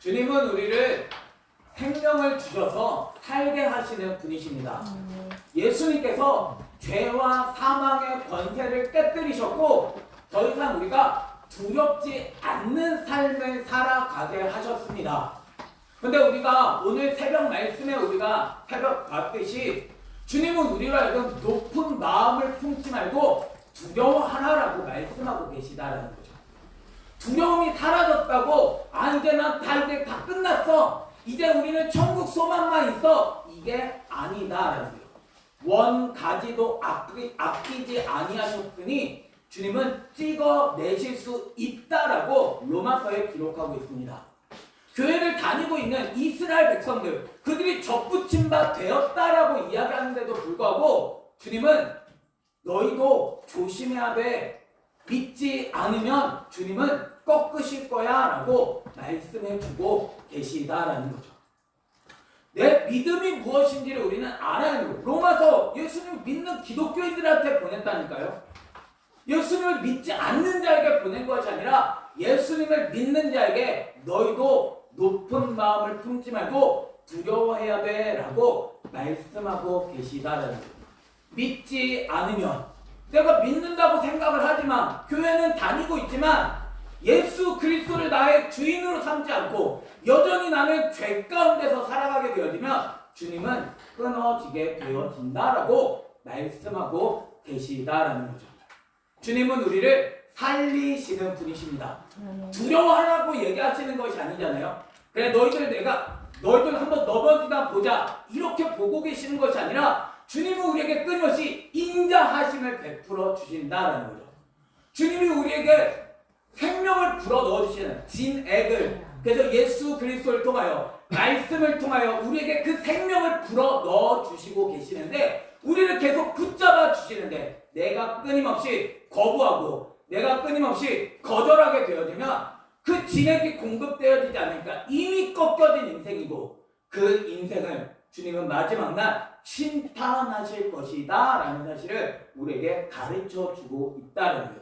주님은 우리를 생명을 주셔서 살게 하시는 분이십니다. 예수님께서 죄와 사망의 권세를 깨뜨리셨고 더 이상 우리가 두렵지 않는 삶을 살아가게 하셨습니다. 근데 우리가 오늘 새벽 말씀에 우리가 새벽 봤듯이 주님은 우리로 하여금 높은 마음을 품지 말고 두려워하라라고 말씀하고 계시다라는 거죠. 두려움이 사라졌다고 이제 이제 다 끝났어. 이제 우리는 천국 소망만 있어. 이게 아니다라는 거예요. 원 가지도 아끼지 아니하셨으니 주님은 찍어내실 수 있다라고 로마서에 기록하고 있습니다. 교회를 다니고 있는 이스라엘 백성들, 그들이 접붙임 바 되었다라고 이야기하는데도 불구하고 주님은 너희도 조심해야 돼. 믿지 않으면 주님은 꺾으실 거야 라고 말씀해주고 계시다라는 거죠. 내 믿음이 무엇인지를 우리는 알아야 하는 거예요. 로마서 예수님을 믿는 기독교인들한테 보냈다니까요. 예수님을 믿지 않는 자에게 보낸 것이 아니라 예수님을 믿는 자에게 너희도 높은 마음을 품지 말고 두려워해야 돼 라고 말씀하고 계시다라는 거예요. 믿지 않으면 내가 믿는다고 생각을 하지만 교회는 다니고 있지만 예수 그리스도를 나의 주인으로 삼지 않고 여전히 나는 죄 가운데서 살아가게 되어지면 주님은 끊어지게 되어진다라고 말씀하고 계시다라는 거죠. 주님은 우리를 살리시는 분이십니다. 두려워하라고 얘기하시는 것이 아니잖아요. 그래 너희들 한번 넘어지다 보자 이렇게 보고 계시는 것이 아니라 주님은 우리에게 끊임없이 인자하심을 베풀어 주신다라는 거죠. 주님이 우리에게 생명을 불어 넣어주시는 진액을, 그래서 예수 그리스도를 통하여 말씀을 통하여 우리에게 그 생명을 불어 넣어주시고 계시는데 우리를 계속 붙잡아 주시는데 내가 끊임없이 거부하고 내가 끊임없이 거절하게 되어지면 그 진액이 공급되어지지 않으니까 이미 꺾여진 인생이고 그 인생을 주님은 마지막 날 심판하실 것이다 라는 사실을 우리에게 가르쳐주고 있다는 거예요.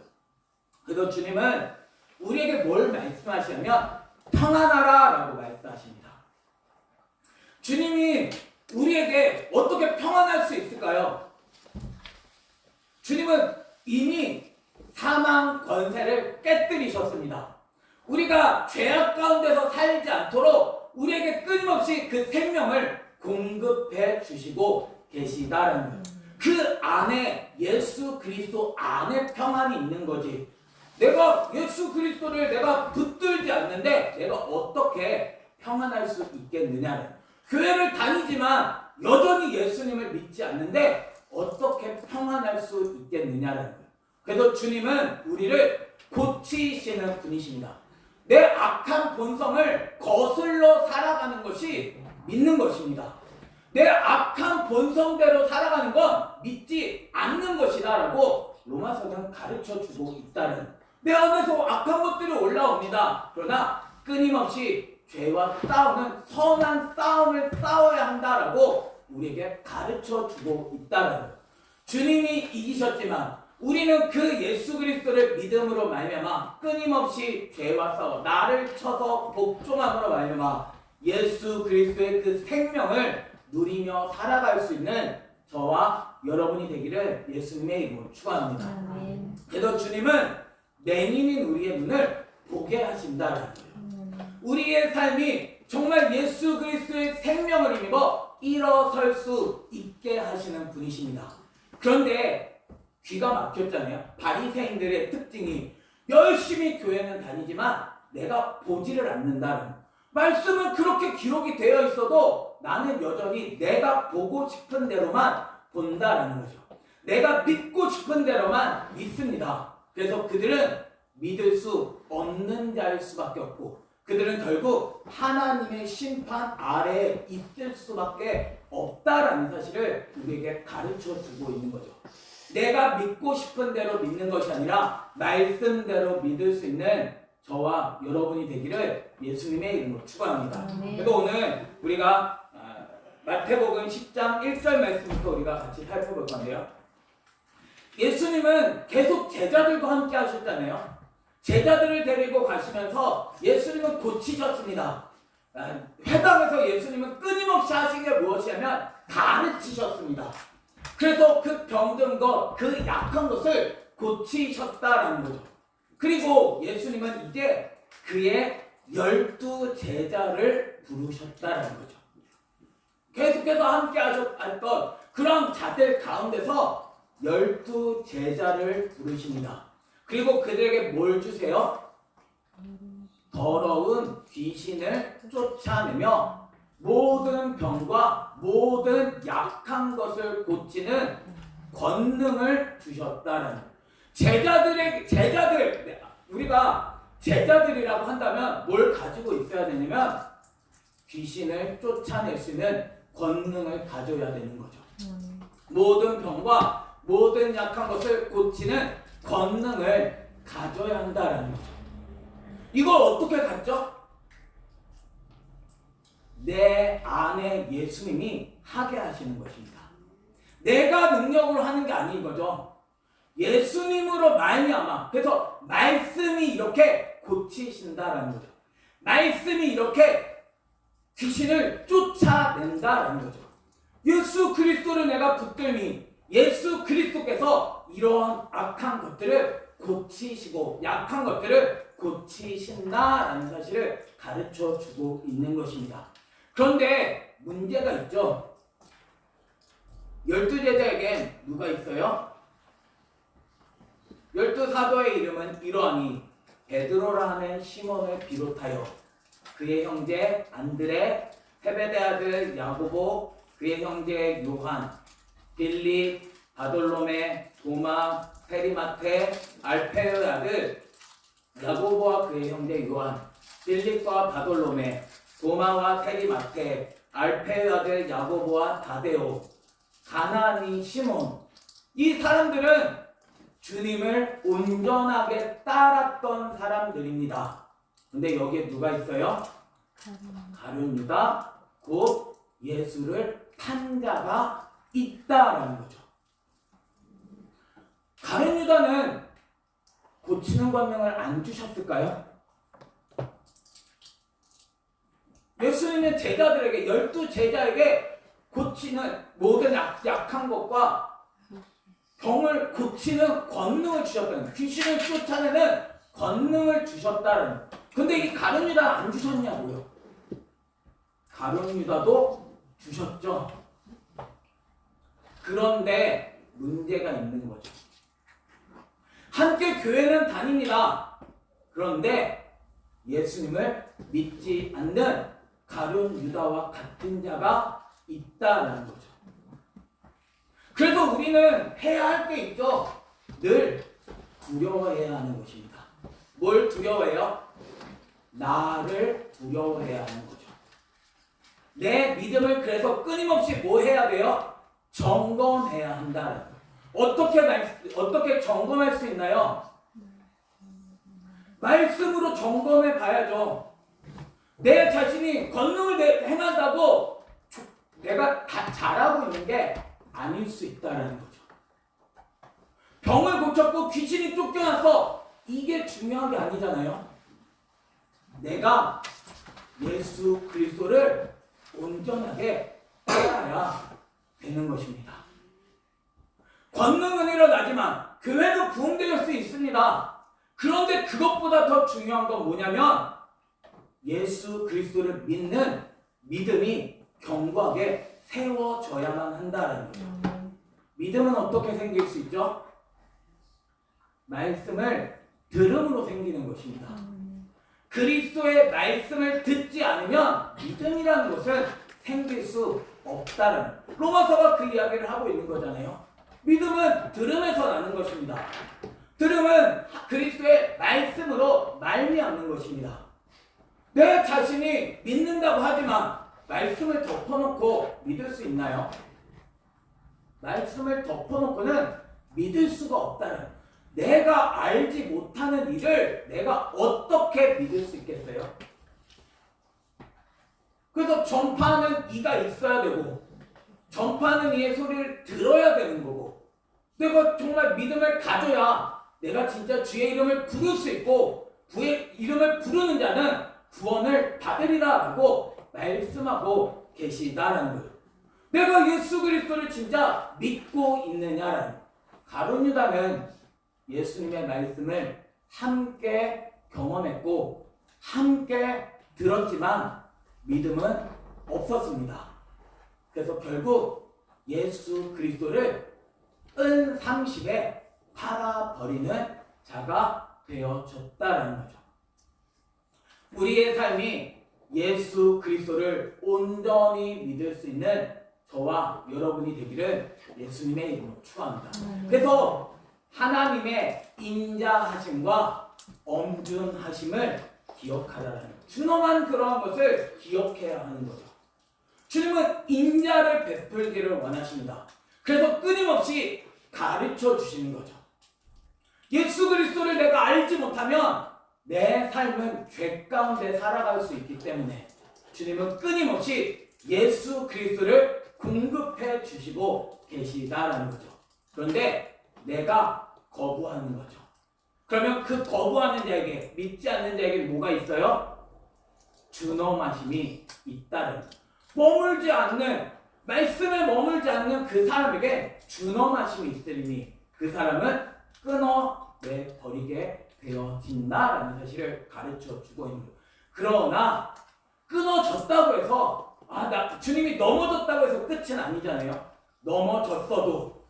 그래서 주님은 우리에게 뭘 말씀하시냐면 평안하라 라고 말씀하십니다. 주님이 우리에게 어떻게 평안할 수 있을까요? 주님은 이미 사망 권세를 깨뜨리셨습니다. 우리가 죄악 가운데서 살지 않도록 우리에게 끊임없이 그 생명을 공급해 주시고 계시다라는 거예요. 그 안에 예수 그리스도 안에 평안이 있는 거지. 내가 예수 그리스도를 내가 붙들지 않는데 내가 어떻게 평안할 수 있겠느냐는, 교회를 다니지만 여전히 예수님을 믿지 않는데 어떻게 평안할 수 있겠느냐는 거예요. 그래서 주님은 우리를 고치시는 분이십니다. 내 악한 본성을 거슬러 살아가는 것이 믿는 것입니다. 내 악한 본성대로 살아가는 건 믿지 않는 것이다 라고 로마서는 가르쳐주고 있다는, 내 안에서 악한 것들이 올라옵니다. 그러나 끊임없이 죄와 싸우는 선한 싸움을 싸워야 한다라고 우리에게 가르쳐주고 있다는, 주님이 이기셨지만 우리는 그 예수 그리스도를 믿음으로 말미암아 끊임없이 죄와 싸워 나를 쳐서 복종함으로 말미암아 예수 그리스도의 그 생명을 누리며 살아갈 수 있는 저와 여러분이 되기를 예수님의 이름으로 축원합니다. 그래서 주님은 맹인인 우리의 눈을 보게 하신다는 거예요. 우리의 삶이 정말 예수 그리스도의 생명을 힘입어 일어설 수 있게 하시는 분이십니다. 그런데 귀가 막혔잖아요. 바리새인들의 특징이 열심히 교회는 다니지만 내가 보지를 않는다는, 말씀은 그렇게 기록이 되어 있어도 나는 여전히 내가 보고 싶은 대로만 본다라는 거죠. 내가 믿고 싶은 대로만 믿습니다. 그래서 그들은 믿을 수 없는 자일 수밖에 없고 그들은 결국 하나님의 심판 아래에 있을 수밖에 없다라는 사실을 우리에게 가르쳐주고 있는 거죠. 내가 믿고 싶은 대로 믿는 것이 아니라 말씀대로 믿을 수 있는 저와 여러분이 되기를 예수님의 이름으로 축원합니다. 그래서 오늘 우리가 마태복음 10장 1절 말씀부터 우리가 같이 살펴볼 건데요. 예수님은 계속 제자들과 함께 하셨잖아요. 제자들을 데리고 가시면서 예수님은 고치셨습니다. 회당에서 예수님은 끊임없이 하신 게 무엇이냐면 가르치셨습니다. 그래서 그 병든 것, 그 약한 것을 고치셨다라는 거죠. 그리고 예수님은 이제 그의 12제자를 부르셨다라는 거죠. 계속해서 함께 하셨던 그런 자들 가운데서 12제자를 부르십니다. 그리고 그들에게 뭘 주세요? 더러운 귀신을 쫓아내며 모든 병과 모든 약한 것을 고치는 권능을 주셨다는 제자들 우리가 제자들이라고 한다면 뭘 가지고 있어야 되냐면 귀신을 쫓아낼 수 있는 권능을 가져야 되는 거죠. 모든 병과 모든 약한 것을 고치는 권능을 가져야 한다는 거죠. 이걸 어떻게 갖죠? 내 안에 예수님이 하게 하시는 것입니다. 내가 능력으로 하는 게 아닌 거죠. 예수님으로 말미암아. 그래서 말씀이 이렇게 고치신다라는 거죠. 말씀이 이렇게 귀신을 쫓아낸다라는 거죠. 예수 그리스도를 내가 붙들니 예수 그리스도께서 이러한 악한 것들을 고치시고 약한 것들을 고치신다라는 사실을 가르쳐 주고 있는 것입니다. 그런데 문제가 있죠. 12제자에겐 누가 있어요? 12사도의 이름은 이러하니 베드로라 하는 시몬을 비롯하여 그의 형제 안드레, 세베대 아들 야고보, 그의 형제 요한, 빌립, 바돌로메, 도마, 페리마테, 알페의 아들 야고보와 그의 형제 요한, 빌립과 바돌로메, 도마와 페리마테, 알페의 아들 야고보와 다데오, 가나안인 시몬. 이 사람들은 주님을 온전하게 따랐던 사람들입니다. 근데 여기에 누가 있어요? 가룟 유다, 곧 예수를 판 자가 있다라는 거죠. 가룟 유다는 고치는 권능을 안 주셨을까요? 예수님의 제자들에게 12제자에게 고치는 모든 약한 것과 병을 고치는 권능을 주셨다는, 귀신을 쫓아내는 권능을 주셨다는. 근데 이 가룟 유다는 안 주셨냐고요? 가룟 유다도 주셨죠. 그런데 문제가 있는 거죠. 함께 교회는 다닙니다. 그런데 예수님을 믿지 않는 가룟 유다와 같은 자가 있다는 거죠. 그래서 우리는 해야 할 게 있죠. 늘 두려워해야 하는 것입니다. 뭘 두려워해요? 나를 두려워해야 하는 거죠. 내 믿음을 그래서 끊임없이 뭐 해야 돼요? 점검해야 한다는 거예요. 어떻게 점검할 수 있나요? 말씀으로 점검해 봐야죠. 내 자신이 권능을 행한다고 내가 다 잘하고 있는 게 아닐 수 있다는 거죠. 병을 고쳤고 귀신이 쫓겨나서 이게 중요한 게 아니잖아요. 내가 예수 그리스도를 온전하게 따라야 되는 것입니다. 권능은 일어나지만 교회도 부흥될 수 있습니다. 그런데 그것보다 더 중요한 건 뭐냐면 예수 그리스도를 믿는 믿음이 견고하게 세워져야만 한다는 거죠. 믿음은 어떻게 생길 수 있죠? 말씀을 들음으로 생기는 것입니다. 그리스도의 말씀을 듣지 않으면 믿음이라는 것은 생길 수 없다는, 로마서가 그 이야기를 하고 있는 거잖아요. 믿음은 들음에서 나는 것입니다. 들음은 그리스도의 말씀으로 말미암는 것입니다. 내 자신이 믿는다고 하지만 말씀을 덮어놓고 믿을 수 있나요? 말씀을 덮어놓고는 믿을 수가 없다는, 내가 알지 못하는 일을 내가 어떻게 믿을 수 있겠어요? 그래서 전파하는 이가 있어야 되고 전파하는 이의 소리를 들어야 되는 거고, 내가 정말 믿음을 가져야 내가 진짜 주의 이름을 부를 수 있고, 주의 이름을 부르는 자는 구원을 받으리라 라고 말씀하고 계시다라는 거예요. 내가 예수 그리스도를 진짜 믿고 있느냐라는 거예요. 가룟 유다는 예수님의 말씀을 함께 경험했고 함께 들었지만 믿음은 없었습니다. 그래서 결국 예수 그리스도를 은 30에 팔아버리는 자가 되어졌다라는 거죠. 우리의 삶이 예수 그리스도를 온전히 믿을 수 있는 저와 여러분이 되기를 예수님의 이름으로 축원합니다. 그래서 하나님의 인자하심과 엄중하심을 기억하라는 거예요. 준엄한 그러한 것을 기억해야 하는 거죠. 주님은 인자를 베풀기를 원하십니다. 그래서 끊임없이 가르쳐 주시는 거죠. 예수 그리스도를 내가 알지 못하면 내 삶은 죄 가운데 살아갈 수 있기 때문에 주님은 끊임없이 예수 그리스도를 공급해 주시고 계시다라는 거죠. 그런데 내가 거부하는 거죠. 그러면 그 거부하는 자에게, 믿지 않는 자에게 뭐가 있어요? 준엄하심이 있다는 거죠. 머물지 않는, 말씀에 머물지 않는 그 사람에게 준엄하심이 있으리니 그 사람은 끊어내버리게 되어진다라는 사실을 가르쳐 주고 있는 거예요. 그러나 끊어졌다고 해서 주님이 넘어졌다고 해서 끝은 아니잖아요. 넘어졌어도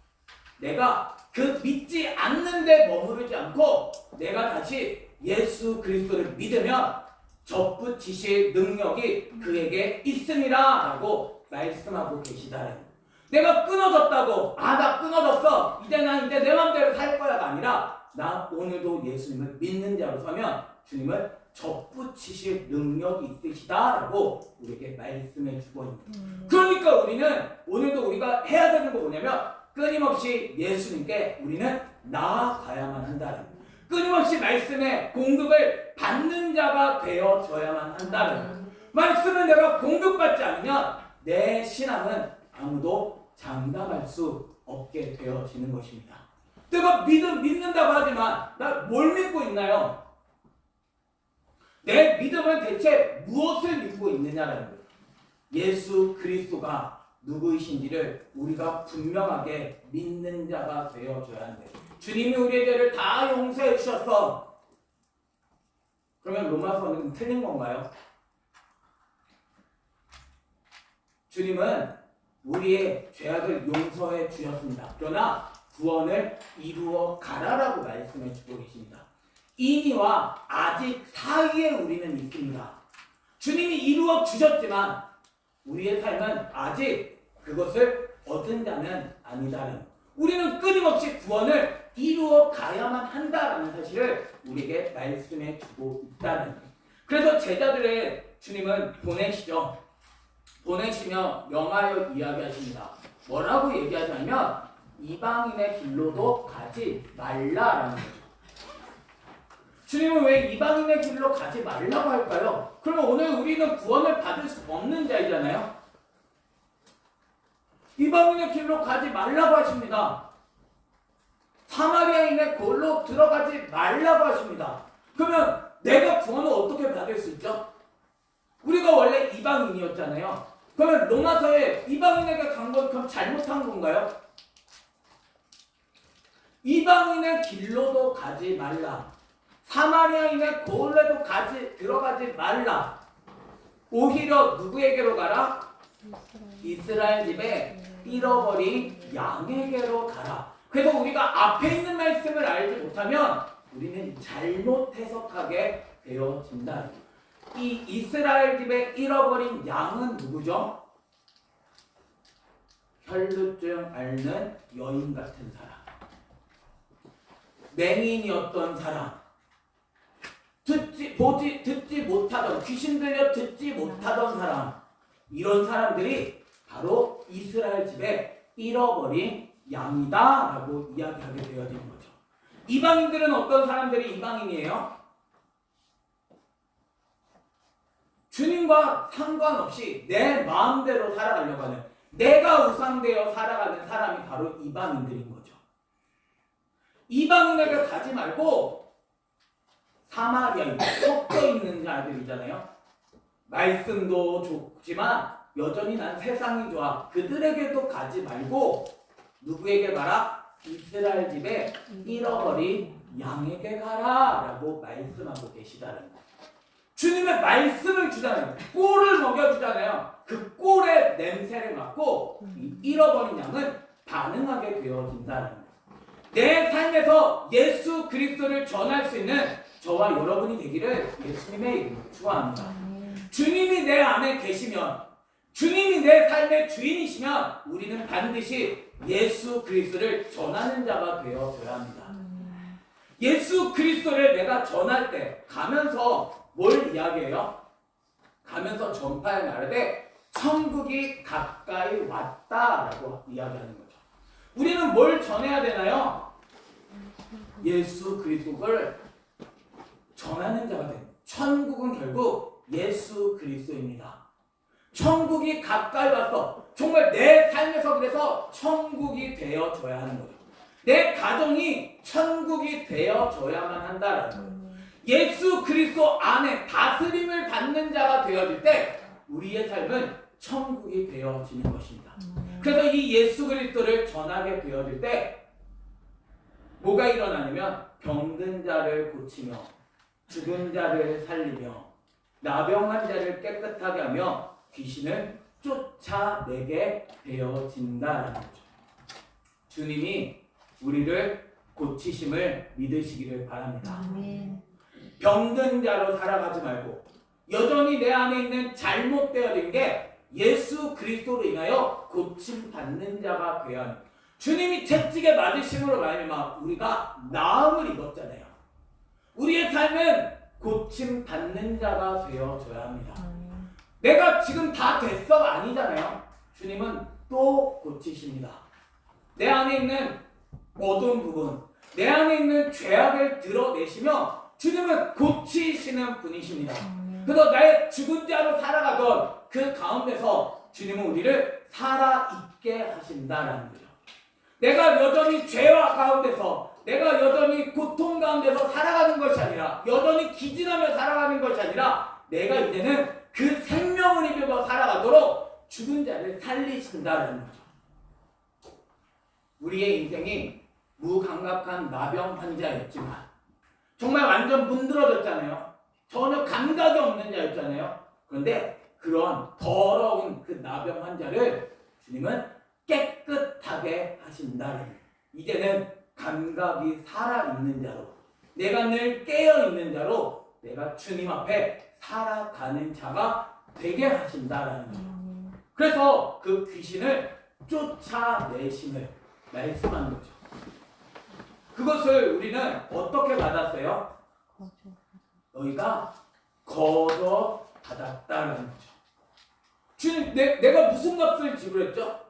내가 그 믿지 않는데 머무르지 않고 내가 다시 예수 그리스도를 믿으면 접붙이실 능력이 그에게 있음이라 라고 말씀하고 계시다는 거예요. 내가 끊어졌다고 나 끊어졌어 이제 내 맘대로 살 거야가 아니라 나 오늘도 예수님을 믿는 자로 서면 주님은 접붙이실 능력이 있으시다라고 우리에게 말씀해 주고 있는 거예요. 그러니까 우리는 오늘도 우리가 해야 되는 거 뭐냐면 끊임없이 예수님께 우리는 나아가야만 한다는 거예요. 끊임없이 말씀의 공급을 받는 자가 되어져야만 한다는 거예요. 말씀을 내가 공급받지 않으면 내 신앙은 아무도 장담할 수 없게 되어지는 것입니다. 내가 믿는다고 하지만 나 뭘 믿고 있나요? 내 믿음은 대체 무엇을 믿고 있느냐라는 거예요. 예수 그리스도가 누구이신지를 우리가 분명하게 믿는 자가 되어줘야 하는데 주님이 우리의 죄를 다 용서해 주셨어. 그러면 로마서는 틀린 건가요? 주님은 우리의 죄악을 용서해 주셨습니다. 그러나 구원을 이루어 가라라고 말씀해 주고 계십니다. 이미와 아직 사이에 우리는 있습니다. 주님이 이루어 주셨지만 우리의 삶은 아직 그것을 얻은 자는 아니다는, 우리는 끊임없이 구원을 이루어 가야만 한다라는 사실을 우리에게 말씀해 주고 있다는. 그래서 제자들의 주님은 보내시죠. 보내시며 명하여 이야기하십니다. 뭐라고 얘기하냐면 이방인의 길로도 가지 말라라는 거죠. 주님은 왜 이방인의 길로 가지 말라고 할까요? 그러면 오늘 우리는 구원을 받을 수 없는 자이잖아요. 이방인의 길로 가지 말라고 하십니다. 사마리아인의 골로 들어가지 말라고 하십니다. 그러면 내가 구원을 어떻게 받을 수 있죠? 우리가 원래 이방인이었잖아요. 그러면 로마서에 이방인에게 간 건 그럼 잘못한 건가요? 이방인의 길로도 가지 말라. 사마리아인의 골에도 들어가지 말라. 오히려 누구에게로 가라? 이스라엘 집에 잃어버린 양에게로 가라. 그래서 우리가 앞에 있는 말씀을 알지 못하면 우리는 잘못 해석하게 되어진다. 이 이스라엘 집에 잃어버린 양은 누구죠? 혈루증 앓는 여인 같은 사람, 맹인이었던 사람, 듣지 못하던, 귀신 들려 듣지 못하던 사람, 이런 사람들이 바로 이스라엘 집에 잃어버린 양이다라고 이야기하게 되어진 거죠. 이방인들은 어떤 사람들이 이방인이에요? 주님과 상관없이 내 마음대로 살아가려고 하는, 내가 우상되어 살아가는 사람이 바로 이방인들인 거죠. 이방인에게 가지 말고 사마리아인, 섞여 있는 자들이잖아요. 말씀도 좋지만 여전히 난 세상이 좋아. 그들에게도 가지 말고 누구에게 가라? 이스라엘 집에 잃어버린 양에게 가라 라고 말씀하고 계시다는 거예요. 주님의 말씀을 주잖아요. 꼴을 먹여주잖아요. 그 꼴의 냄새를 맡고 이 잃어버린 양은 반응하게 되어진다는 거예요. 내 삶에서 예수 그리스도를 전할 수 있는 저와 여러분이 되기를 예수님의 이름으로 축원합니다. 주님이 내 안에 계시면, 주님이 내 삶의 주인이시면 우리는 반드시 예수 그리스도를 전하는 자가 되어줘야 합니다. 예수 그리스도를 내가 전할 때 가면서 뭘 이야기해요? 가면서 전파에 말하되 천국이 가까이 왔다라고 이야기하는 거죠. 우리는 뭘 전해야 되나요? 예수 그리스도를 전하는 자가 됩니다. 천국은 결국 예수 그리스도입니다. 천국이 가까이 왔어. 정말 내 삶에서 그래서 천국이 되어줘야 하는 거죠. 내 가정이 천국이 되어줘야만 한다라는 거예요. 예수 그리스도 안에 다스림을 받는 자가 되어질 때 우리의 삶은 천국이 되어지는 것입니다. 그래서 이 예수 그리스도를 전하게 되어질 때 뭐가 일어나냐면 병든 자를 고치며 죽은 자를 살리며 나병한 자를 깨끗하게 하며 귀신을 쫓아내게 되어진다라는 거죠. 주님이 우리를 고치심을 믿으시기를 바랍니다. 병든 자로 살아가지 말고 여전히 내 안에 있는 잘못되어진 게 예수 그리스도로 인하여 고침 받는 자가 되어야 합니다. 주님이 채찍에 맞으심으로 말미암아 우리가 나음을 입었잖아요. 우리의 삶은 고침 받는 자가 되어줘야 합니다. 내가 지금 다 됐어가 아니잖아요. 주님은 또 고치십니다. 내 안에 있는 어두운 부분, 내 안에 있는 죄악을 드러내시며 주님은 고치시는 분이십니다. 그래서 나의 죽은 자로 살아가던 그 가운데서 주님은 우리를 살아있게 하신다라는 거죠. 내가 여전히 죄와 가운데서, 내가 여전히 고통 가운데서 살아가는 것이 아니라, 여전히 기진하며 살아가는 것이 아니라 내가 이제는 그 생명을 입어 살아가도록 죽은 자를 살리신다라는 거죠. 우리의 인생이 무감각한 나병 환자였지만 정말 완전 문드러졌잖아요. 전혀 감각이 없는 자였잖아요. 그런데 그런 더러운 그 나병 환자를 주님은 깨끗하게 하신다. 이제는 감각이 살아있는 자로, 내가 늘 깨어있는 자로 내가 주님 앞에 살아가는 자가 되게 하신다라는 거죠. 그래서 그 귀신을 쫓아내심을 말씀하는 거죠. 그것을 우리는 어떻게 받았어요? 너희가 거저 받았다는 거죠. 주님, 내가 무슨 값을 지불했죠?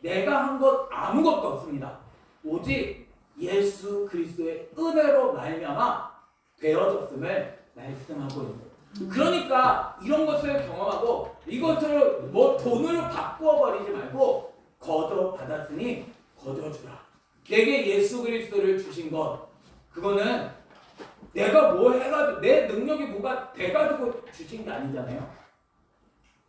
내가 한 것 아무것도 없습니다. 오직 예수 그리스도의 은혜로 말미암아 되어졌음을 말씀하고 있는 거예요. 그러니까 이런 것을 경험하고 이것을 뭐 돈으로 바꾸어 버리지 말고 거저 받았으니 거저 주라. 내게 예수 그리스도를 주신 것, 그거는 내가 뭐 해가지고 내 능력이 뭐가 돼가지고 주신 게 아니잖아요.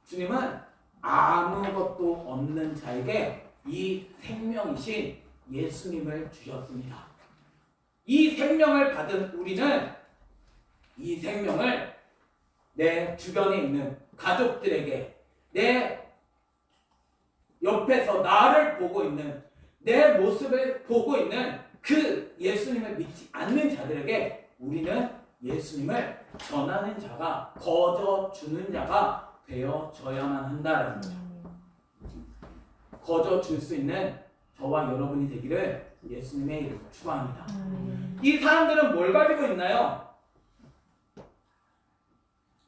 주님은 아무것도 없는 자에게 이 생명이신 예수님을 주셨습니다. 이 생명을 받은 우리는 이 생명을 내 주변에 있는 가족들에게, 내 옆에서 나를 보고 있는, 내 모습을 보고 있는 그 예수님을 믿지 않는 자들에게 우리는 예수님을 전하는 자가, 거저 주는 자가 되어져야만 한다는 거죠. 거저 줄 수 있는 저와 여러분이 되기를 예수님의 이름으로 축원합니다. 이 사람들은 뭘 가지고 있나요?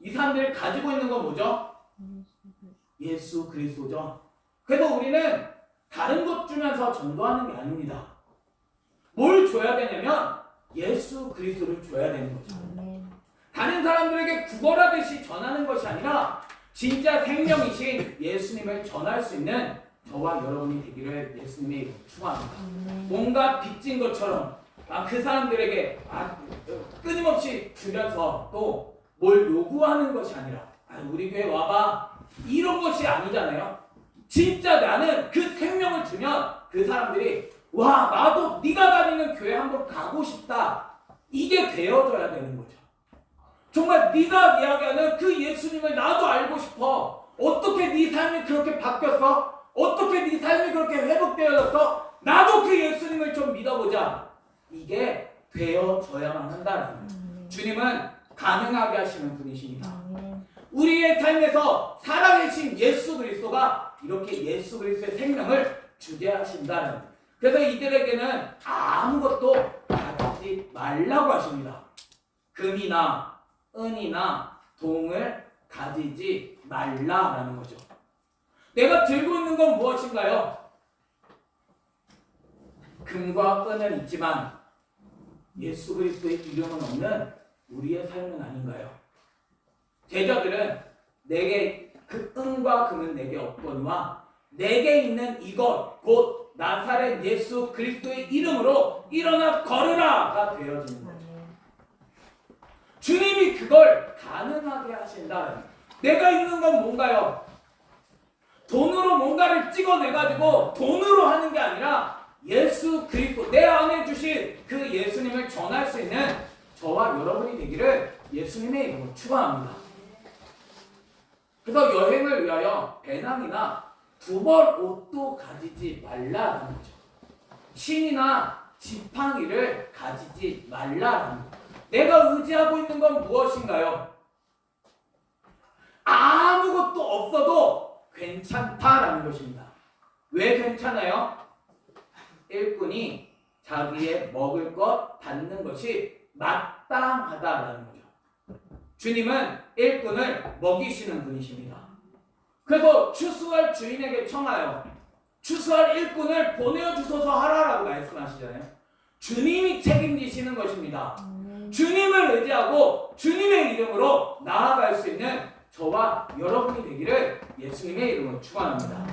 이 사람들이 가지고 있는 건 뭐죠? 예수 그리스도죠. 그래서 우리는 다른 것 주면서 전도하는 게 아닙니다. 뭘 줘야 되냐면 예수 그리스도를 줘야 되는 거죠. 다른 사람들에게 구걸하듯이 전하는 것이 아니라 진짜 생명이신 예수님을 전할 수 있는 저와 여러분이 되기를 예수님이 축원합니다. 뭔가 빚진 것처럼 그 사람들에게 끊임없이 주면서 또 뭘 요구하는 것이 아니라 우리 교회 와봐 이런 것이 아니잖아요. 진짜 나는 그 생명을 주면 그 사람들이 와 나도 네가 다니는 교회 한번 가고 싶다 이게 되어져야 되는 거죠. 정말 네가 이야기하는 그 예수님을 나도 알고 싶어. 어떻게 네 삶이 그렇게 바뀌었어? 어떻게 네 삶이 그렇게 회복되어졌어? 나도 그 예수님을 좀 믿어보자. 이게 되어져야만 한다는 거예요. 주님은 가능하게 하시는 분이십니다. 우리의 삶에서 살아계신 예수 그리스도가 이렇게 예수 그리스도의 생명을 주게 하신다는 거예요. 그래서 이들에게는 아무것도 가지지 말라고 하십니다. 금이나 은이나 동을 가지지 말라라는 거죠. 내가 들고 있는 건 무엇인가요? 금과 은은 있지만 예수 그리스도의 이름은 없는 우리의 삶은 아닌가요? 제자들은 내게 그 은과 금은 내게 없거니와 내게 있는 이것 곧 나사렛 예수 그리스도의 이름으로 일어나 걸으라가 되어지는 거죠. 주님이 그걸 가능하게 하신다는. 내가 있는 건 뭔가요? 돈으로 뭔가를 찍어내가지고 돈으로 하는 게 아니라 예수 그리스도 내 안에 주신 그 예수님을 전할 수 있는 저와 여러분이 되기를 예수님의 이름으로 축원합니다. 그래서 여행을 위하여 배낭이나 두벌 옷도 가지지 말라라는 거죠. 신이나 지팡이를 가지지 말라라는 거죠. 내가 의지하고 있는 건 무엇인가요? 아무것도 없어도 괜찮다라는 것입니다. 왜 괜찮아요? 일꾼이 자기의 먹을 것 받는 것이 마땅하다라는 거죠. 주님은 일꾼을 먹이시는 분이십니다. 그래서 추수할 주인에게 청하여 추수할 일꾼을 보내주소서 하라라고 말씀하시잖아요. 주님이 책임지시는 것입니다. 주님을 의지하고 주님의 이름으로 나아갈 수 있는 저와 여러분이 되기를 예수님의 이름으로 축원합니다.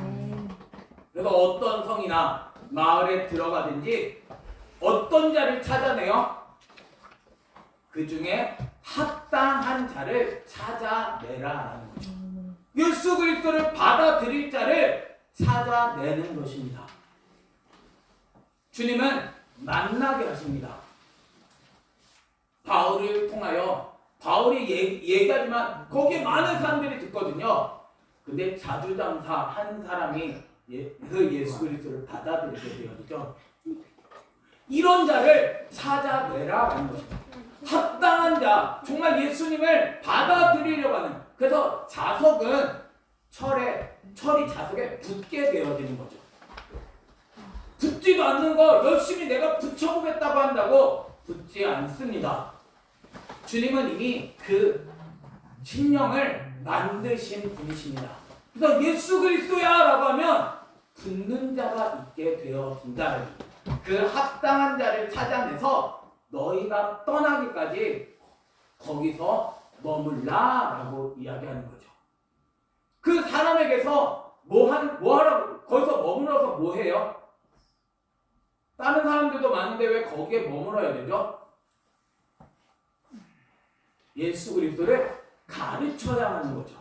그래서 어떤 성이나 마을에 들어가든지 어떤 자를 찾아내요? 그 중에 합당한 자를 찾아내라라는 거죠. 예수 그리스도를 받아들일 자를 찾아내는 것입니다. 주님은 만나게 하십니다. 바울을 통하여 바울이 얘기하지만 거기에 많은 사람들이 듣거든요. 근데 자주장사 한 사람이 그 예수 그리스도를 받아들이게 되었죠. 이런 자를 찾아내라라는 것입니다. 합당한 자, 정말 예수님을 받아들이려고 하는. 그래서 자석은 철이 자석에 붙게 되어지는 거죠. 붙지도 않는 거 열심히 내가 붙여보겠다고 한다고 붙지 않습니다. 주님은 이미 그 심령을 만드신 분이십니다. 그래서 예수 그리스도야 라고 하면 붙는 자가 있게 되어진다. 그 합당한 자를 찾아내서 너희가 떠나기까지 거기서 머물라 라고 이야기하는 거죠. 그 사람에게서 뭐 하라고 거기서 머물러서 뭐 해요? 다른 사람들도 많은데 왜 거기에 머물러야 되죠? 예수 그리스도를 가르쳐야 하는 거죠.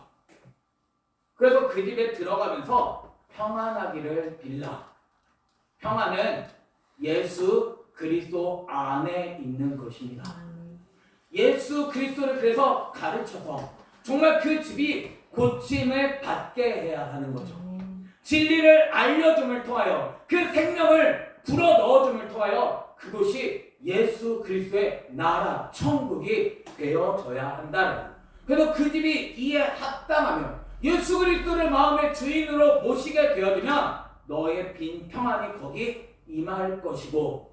그래서 그 집에 들어가면서 평안하기를 빌라. 평안은 예수 그리스도 안에 있는 것입니다. 예수 그리스도를 그래서 가르쳐서 정말 그 집이 고침을 받게 해야 하는 거죠. 진리를 알려줌을 통하여 그 생명을 불어 넣어줌을 통하여 그곳이 예수 그리스도의 나라 천국이 되어져야 한다는. 그래서 그 집이 이에 합당하면 예수 그리스도를 마음의 주인으로 모시게 되어지면 너의 빈 평안이 거기 임할 것이고,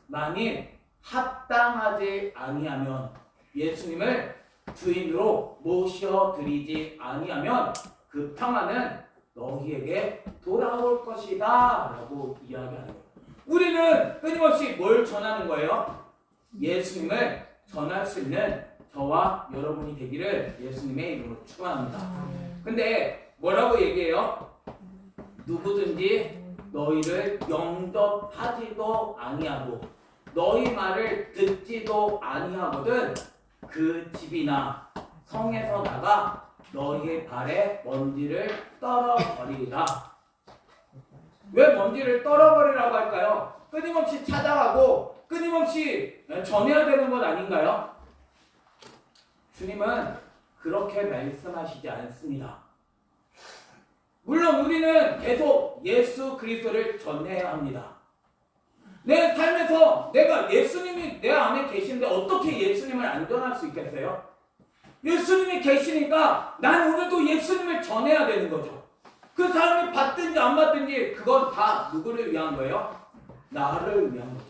만일 합당하지 아니하면 예수님을 주인으로 모셔드리지 아니하면 그 평안은 너희에게 돌아올 것이다 라고 이야기하는 거예요. 우리는 끊임없이 뭘 전하는 거예요? 예수님을 전할 수 있는 저와 여러분이 되기를 예수님의 이름으로 축원합니다. 근데 뭐라고 얘기해요? 누구든지 너희를 영접하지도 아니하고 너희 말을 듣지도 아니하거든 그 집이나 성에서 나가 너희의 발에 먼지를 떨어버리라. 왜 먼지를 떨어버리라고 할까요? 끊임없이 찾아가고 끊임없이 전해야 되는 것 아닌가요? 주님은 그렇게 말씀하시지 않습니다. 물론 우리는 계속 예수 그리스도를 전해야 합니다. 내 삶에서 내가 예수님이 내 안에 계신데 어떻게 예수님을 안 전할 수 있겠어요? 예수님이 계시니까 난 오늘도 예수님을 전해야 되는 거죠. 그 사람이 받든지 안 받든지 그건 다 누구를 위한 거예요? 나를 위한 거죠.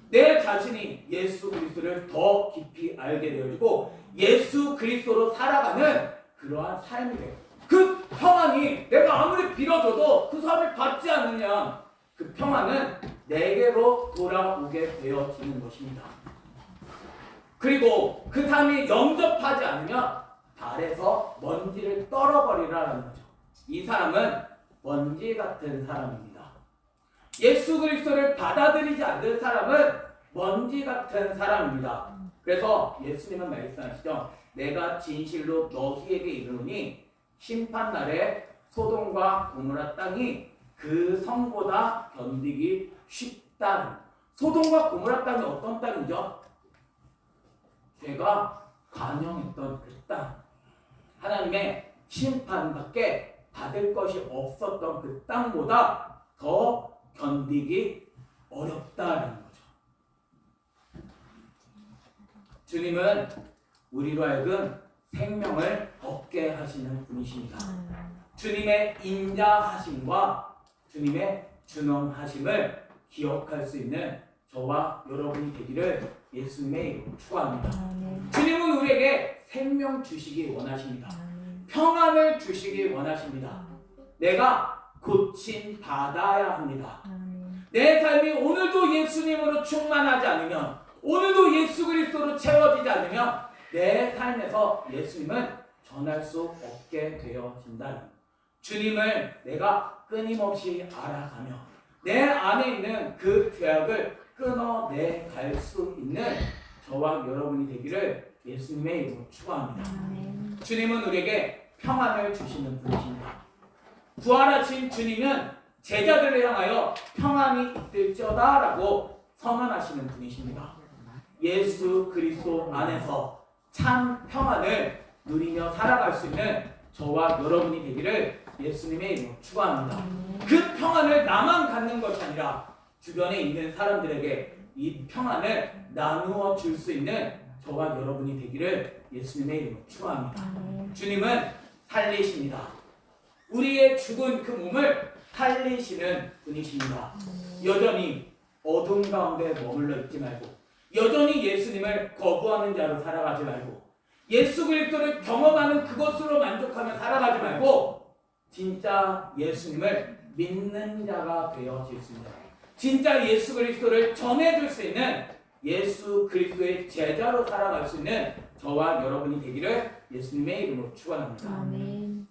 내 자신이 예수 그리스도를 더 깊이 알게 되어지고 예수 그리스도로 살아가는 그러한 삶이 돼요. 그 평안이 내가 아무리 빌어줘도 그 사람이 받지 않느냐, 그 평안은 내게로 돌아오게 되어지는 것입니다. 그리고 그 사람이 영접하지 않으면 발에서 먼지를 떨어버리라는 거죠. 이 사람은 먼지 같은 사람입니다. 예수 그리스도를 받아들이지 않는 사람은 먼지 같은 사람입니다. 그래서 예수님은 말씀하시죠. 내가 진실로 너희에게 이르노니 심판날에 소돔과 고모라 땅이 그 성보다 견디기 쉽다는. 소돔과 고모라 땅이 어떤 땅이죠? 죄가 관영했던 그 땅. 하나님의 심판밖에 받을 것이 없었던 그 땅보다 더 견디기 어렵다는 거죠. 주님은 우리로 하여금 생명을 얻게 하시는 분이십니다. 주님의 인자하심과 주님의 준엄하심을 기억할 수 있는 저와 여러분이 되기를 예수님의 이름으로 축원합니다. 주님은 우리에게 생명 주시기 원하십니다. 평안을 주시기 원하십니다. 내가 고침 받아야 합니다. 내 삶이 오늘도 예수님으로 충만하지 않으면, 오늘도 예수 그리스도로 채워지지 않으면 내 삶에서 예수님은 전할 수 없게 되어진다는, 주님을 내가 끊임없이 알아가며 내 안에 있는 그 죄악을 끊어내 갈 수 있는 저와 여러분이 되기를 예수님의 이름으로 축원합니다. 주님은 우리에게 평안을 주시는 분이십니다. 부활하신 주님은 제자들을 향하여 평안이 있을지어다라고 선언하시는 분이십니다. 예수 그리스도 안에서 참 평안을 누리며 살아갈 수 있는 저와 여러분이 되기를 예수님의 이름으로 축원합니다. 그 평안을 나만 갖는 것이 아니라 주변에 있는 사람들에게 이 평안을 나누어 줄 수 있는 저와 여러분이 되기를 예수님의 이름으로 축원합니다. 주님은 살리십니다. 우리의 죽은 그 몸을 살리시는 분이십니다. 여전히 어둠 가운데 머물러 있지 말고, 여전히 예수님을 거부하는 자로 살아가지 말고, 예수 그리스도를 경험하는 그것으로 만족하며 살아가지 말고, 진짜 예수님을 믿는 자가 되어질 수 있는, 진짜 예수 그리스도를 전해줄 수 있는 예수 그리스도의 제자로 살아갈 수 있는 저와 여러분이 되기를 예수님의 이름으로 축원합니다.